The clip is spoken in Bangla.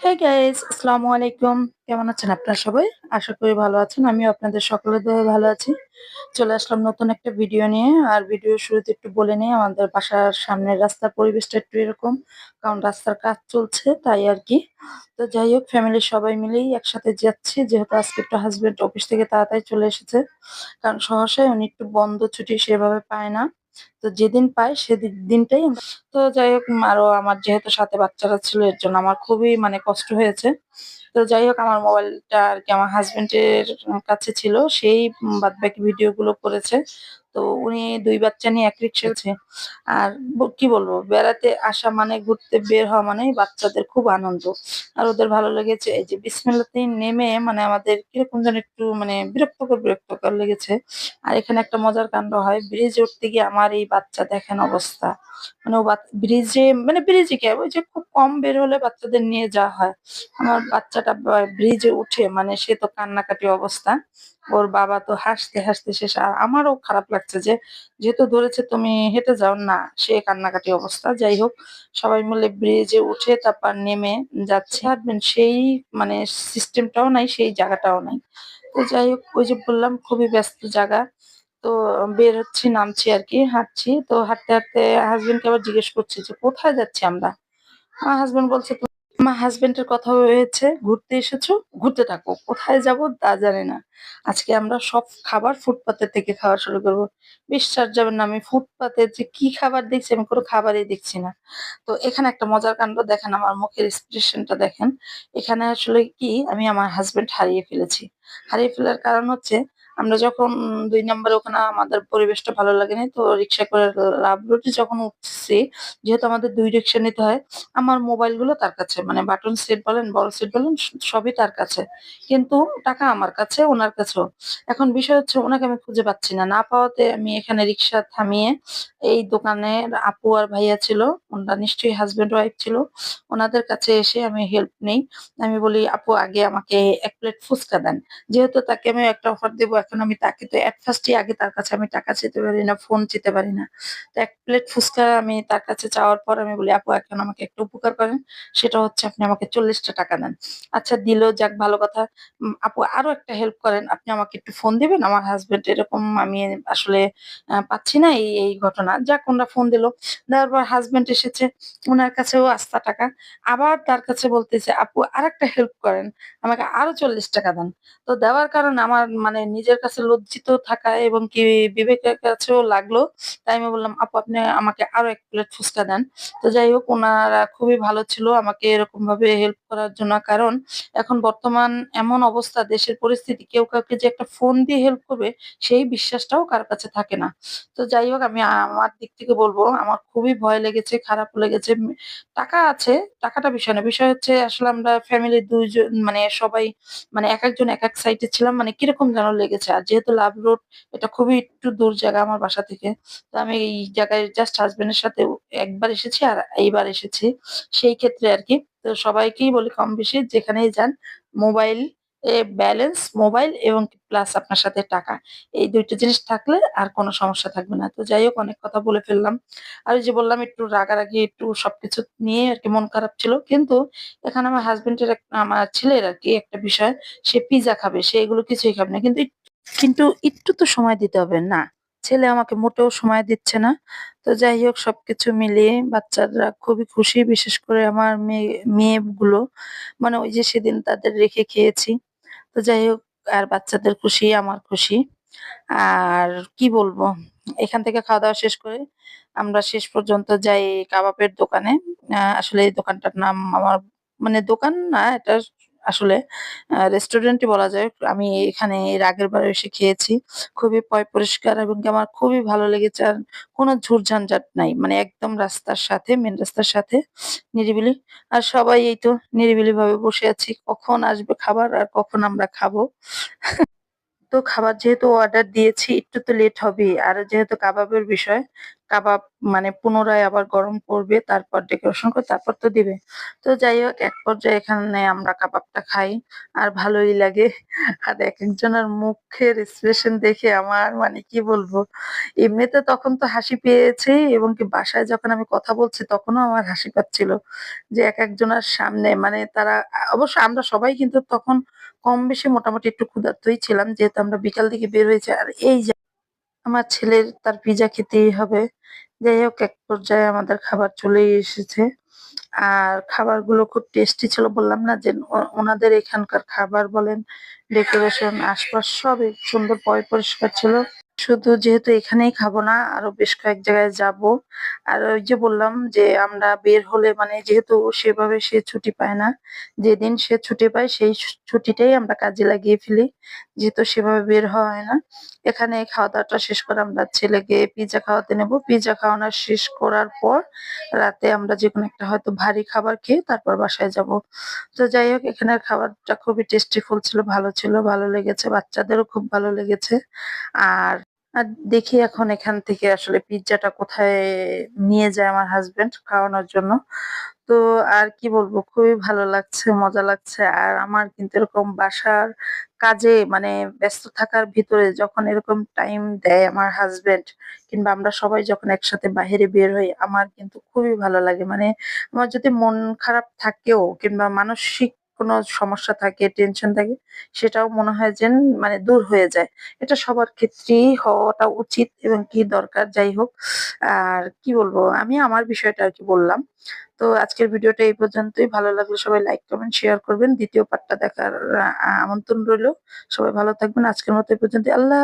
হে গাইস, আসসালামু আলাইকুম। কেমন আছেন আপনারা সবাই? আশা করি ভালো আছেন। আমিও আপনাদের সকলের দোয়ায় ভালো আছি। চলে আসলাম নতুন একটা ভিডিও নিয়ে। আর ভিডিওর শুরুতে একটু বলে নিই, আমাদের বাসার সামনের রাস্তার পরিবেশটা একটু এরকম। কারণ রাস্তার কাজ চলছে তাই আরকি। তো যাই হোক, ফ্যামিলির সবাই মিলেই একসাথে যাচ্ছি। যেহেতু আজকে একটু হাসব্যান্ড অফিস থেকে তাড়াতাড়ি চলে এসেছে। কারণ সহসায় উনি একটু বন্ধ ছুটি সেভাবে পায় না। তো যেদিন পায় দিনটাই তো যাই হোক, আরো আমার যেহেতু সাথে বাচ্চারা ছিল এর জন্য আমার খুবই মানে কষ্ট হয়েছে। তো যাই হোক, আমার মোবাইলটা আরকি আমার হাসব্যান্ডের কাছে ছিল। সেই বাদবাকি ভিডিও গুলো করেছে। তো উনি ২ বাচ্চা নিয়ে এক রিকশাছে। আর কি বলবো, বেড়াতে আসা মানে ঘুরতে বের হওয়া মানেই বাচ্চাদের খুব আনন্দ। আর ওদের ভালো লেগেছে এই যে বিসমিল্লাতেই নেমে মানে আমাদের কিরকম যেন একটু মানে বিরক্তকর লেগেছে। আর এখানে একটা মজার কাণ্ড হয়, ব্রিজে উঠতে গিয়ে আমার এই বাচ্চা দেখেন অবস্থা। মানে ও ব্রিজে মানে ব্রিজে কি ওই যে খুব কম বের হলে বাচ্চাদের নিয়ে যাওয়া হয়। আমার বাচ্চাটা ব্রিজে উঠে মানে সে তো কান্নাকাটি অবস্থা। ওর বাবা তো হাসতে হাসতে শেষ। আর আমারও খারাপ লাগছে যে যেহেতু ধরেছে তুমি হেঁটে যাও না, সে কান্নাকাটি অবস্থা। যাই হোক, সবাই মিলে ব্রিজে উঠে তারপর নেমে যাচ্ছে। হাঁটবেন সেই মানে সিস্টেমটাও নাই, সেই জায়গাটাও নাই। তো যাই হোক, ওই যে বললাম খুবই ব্যস্ত জায়গা। তো বের হচ্ছি, নামছি আরকি, হাঁটছি। তো হাঁটতে, হাঁটতে হাসব্যান্ডকে আবার জিজ্ঞেস করছি যে, "কোথায় যাচ্ছি আমরা?" আমার হাসব্যান্ড বলছে, আমার হাসব্যান্ডের কথা হয়েছে, "ঘুরতে এসেছো? ঘুরতে থাকো। কোথায় যাবো তা জানি না। আজকে আমরা সব খাবার ফুটপাতের থেকে খাওয়া শুরু করব।" বিশ্বাস যাবেন না, আমি ফুটপাতে যে কি খাবার দেখছি আমি কোনো খাবারই দেখছি না। তো এখানে একটা মজার কাণ্ড দেখেন, আমার মুখের এক্সপ্রেশনটা দেখেন। এখানে আসলে কি আমি আমার হাসব্যান্ড হারিয়ে ফেলেছি। হারিয়ে ফেলার কারণ হচ্ছে আমরা যখন ২ নম্বরে ওখানে আমাদের পরিবেশটা ভালো লাগেনি। তো রিক্সা করে লাভ রোডে যখন উঠছি, যেহেতু আমাদের ২ রিক্সা নিতে হয়, আমার মোবাইলগুলো তার কাছে। মানে বাটন সেট বলেন, বড় সেট বলেন সবই তার কাছে। কিন্তু টাকা আমার কাছে, উনার কাছেও। এখন বিষয় হচ্ছে উনাকে আমি খুঁজে পাচ্ছি না। না পাওয়াতে আমি এখানে রিক্সা থামিয়ে এই দোকানের আপু আর ভাইয়া ছিল, ওনারা নিশ্চয়ই হাসব্যান্ড ওয়াইফ ছিল। ওনাদের কাছে এসে আমি হেল্প নেই। আমি বলি, "আপু আগে আমাকে ১ প্লেট ফুচকা দেন।" যেহেতু তাকে আমি একটা অফার দেব, এখন আমি তাকে তো এট ফার্স্ট এই আগে তার কাছে আমি টাকা চাইতে পারি না, ফোন চেতে পারি না। তো ১ প্লেট ফুচকা আমি তার কাছে চাওয়ার পর আমি বলি, "আপু এখন আমাকে একটা উপকার করেন। সেটা হচ্ছে আপনি আমাকে ৳৪০ দেন।" আচ্ছা দিল, যাক ভালো কথা। "আপু আরো একটা হেল্প করেন। আপনি আমাকে একটু ফোন দিবেন? আমার হাসব্যান্ড এরকম আমি আসলে পাচ্ছি না এই ঘটনা।" যাক উনারা ফোন দিল। দেওয়ার পর হাসব্যান্ড এসেছে। উনার কাছেও আস্তা টাকা। আবার তার কাছে বলতেছে, "আপু আরেকটা হেল্প করেন। আমাকে আরো ৳৪০ দেন।" তো দেওয়ার কারণে আমার মানে নিজের কাছে লজ্জিত থাকা এবং কি বিবেকের কাছেও লাগলো। তাই আমি বললাম, "আপু আপনি আমাকে আরো ১ প্লেট ফুচকা দেন।" তো যাই হোক, উনারা খুবই ভালো ছিল আমাকে এরকমভাবে হেল্প করার জন্য। কারণ এখন বর্তমান এমন অবস্থা, দেশের পরিস্থিতি, কেউ কাউকে যে একটা ফোন দিয়ে হেল্প করবে সেই বিশ্বাসটাও কারো কাছে থাকে না। তো যাই হোক, আমি আমার দিক থেকে বলব আমার খুবই ভয় লেগেছে, খারাপও লেগেছে। টাকা আছে, টাকাটা বিষয় না। বিষয় হচ্ছে আসলে আমরা ফ্যামিলির ২ জন মানে সবাই মানে একেকজন একেক সাইডে ছিলাম, মানে কিরকম যেন লেগেছে। আর যেহেতু লাভ রোড, এটা খুবই একটু দূর জায়গা আমার বাসা থেকে। তো আমি এই জায়গায় জাস্ট হাসব্যান্ড এর সাথে একবার এসেছি আর এইবার এসেছি। সেই ক্ষেত্রে আরকি। তো সবাইকেই বলি কম বেশি যেখানেই যান, মোবাইল ব্যালেন্স, মোবাইল এবং প্লাস আপনার সাথে টাকা। এই ২ টা জিনিস থাকলে আর কোন সমস্যা থাকবে না। তো যাই হোক, অনেক কথা বলে ফেললাম। আর ওই যে বললাম একটু রাগারাগি, একটু সবকিছু নিয়ে আরকি মন খারাপ ছিল। কিন্তু এখানে আমার হাসব্যান্ডের আমার ছেলের আরকি একটা বিষয়, সে পিজ্জা খাবে। সে এগুলো কিছুই খাবে না। কিন্তু একটু তো সময় দিতে হবে, না? ছেলে আমাকে মোটেও সময় দিচ্ছে না। তো যাই হোক, সবকিছু মিলিয়ে বাচ্চারা খুবই খুশি। বিশেষ করে আমার মেয়েগুলো। মানে ওই যে সেদিন তাদের রেখে খেয়েছি। তো যাই হোক, আর বাচ্চাদের খুশি, আমার খুশি। আর কি বলবো? এখান থেকে খাওয়া-দাওয়া শেষ করে আমরা শেষ পর্যন্ত যাই কাবাবের দোকানে। আসলে এই দোকানটার নাম আমার মানে দোকান না, এটা আসলে রেস্টুরেন্টই বলা যায়। আমি এখানে এর আগেরবারও এসে খেয়েছি। খুবই পরিষ্কার এবং কি আমার খুবই ভালো লেগেছে। আর কোনো ঝুট-ঝঞ্ঝাট নাই। মানে একদম রাস্তার সাথে, মেইন রাস্তার সাথে নিরিবিলি। আর সবাই এই তো নিরিবিলিভাবে বসে আছি। কখন আসবে খাবার আর কখন আমরা খাবো। তো খাবার যেহেতু অর্ডার দিয়েছি, একটু তো লেট হবেই। আর যেহেতু কাবাবের বিষয়, কাবাব মানে পুনরায় আবার গরম করবে, তারপর ডেকোরেশন করে তারপর তো দিবে। তো যাই হোক এক পর্যায়ে এখানে আমরা কাবাবটা খাই আর ভালোই লাগে। আর একেকজনের মুখের এক্সপ্রেশন দেখে আমার মানে কি বলবো? এমনিতে তখন তো হাসি পেয়েছে এবং কি বাসায় যখন আমি কথা বলছি তখনও আমার হাসি পাচ্ছিল। যে একেকজনের সামনে মানে তারা অবশ্য আমরা সবাই কিন্তু তখন কম বেশি মোটামুটি একটু ক্ষুধার্তই ছিলাম। যেহেতু আমরা বিকাল দিকে বের হয়েছি। আর এই যে আমার ছেলের তার পিজ্জা খেতেই হবে। যাই হোক এক পর্যায়ে আমাদের খাবার চলেই এসেছে। আর খাবারগুলো খুব টেস্টি ছিল। বললাম না যে ওনাদের এখানকার খাবার বলেন, ডেকোরেশন, আশপাশ সবই সুন্দর পরিষ্কার ছিল। শুধু যেহেতু এখানেই খাবো না, আরো বেশ কয়েক জায়গায় যাবো। আর ওই যে বললাম যে আমরা বের হলে মানে যেহেতু সেভাবে সে ছুটি পায় না, যেদিন সে ছুটি পায় সেই ছুটিটাই আমরা কাজে লাগিয়ে ফেলি। যেহেতু সেভাবে বের হওয়া হয় না। এখানে খাওয়া-দাওয়াটা শেষ করে আমরা ছেলেকে পিজ্জা খাওয়াতে নেবো। পিজ্জা খাওয়ানো শেষ করার পর রাতে আমরা যেকোনো একটা হয়তো ভারী খাবার খেয়ে তারপর বাসায় যাবো। তো যাই হোক এখানের খাবারটা খুবই টেস্টিফুল ছিল, ছিল, ভালো লেগেছে। বাচ্চাদেরও খুব ভালো লেগেছে। আর আর দেখি এখন এখান থেকে আসলে পিজ্জাটা কোথায় নিয়ে যায় আমার হাসব্যান্ড খাওয়ানোর জন্য। তো আর কি বলবো খুবই ভালো লাগছে, মজা লাগছে। আর আমার কিন্তু এরকম বাসার কাজে মানে ব্যস্ত থাকার ভিতরে যখন এরকম টাইম দেয় আমার হাসব্যান্ড কিংবা আমরা সবাই যখন একসাথে বাহিরে বের হই আমার কিন্তু খুবই ভালো লাগে। মানে আমার যদি মন খারাপ থাকেও কিংবা মানসিক কোনো সমস্যা থাকে, টেনশন থাকে সেটাও মনে হয় যেন মানে দূর হয়ে যায়। এটা সবার ক্ষেত্রেই হওয়াটা উচিত এবং কি দরকার যাই হোক। আর কি বলবো আমি আমার বিষয়টা আরকি বললাম। তো আজকের ভিডিওটা এই পর্যন্তই। ভালো লাগলে সবাই লাইক, কমেন্ট, শেয়ার করবেন। দ্বিতীয় পার্টটা দেখার আমন্ত্রণ রইলো। সবাই ভালো থাকবেন। আজকের মতো এই পর্যন্তই। আল্লাহ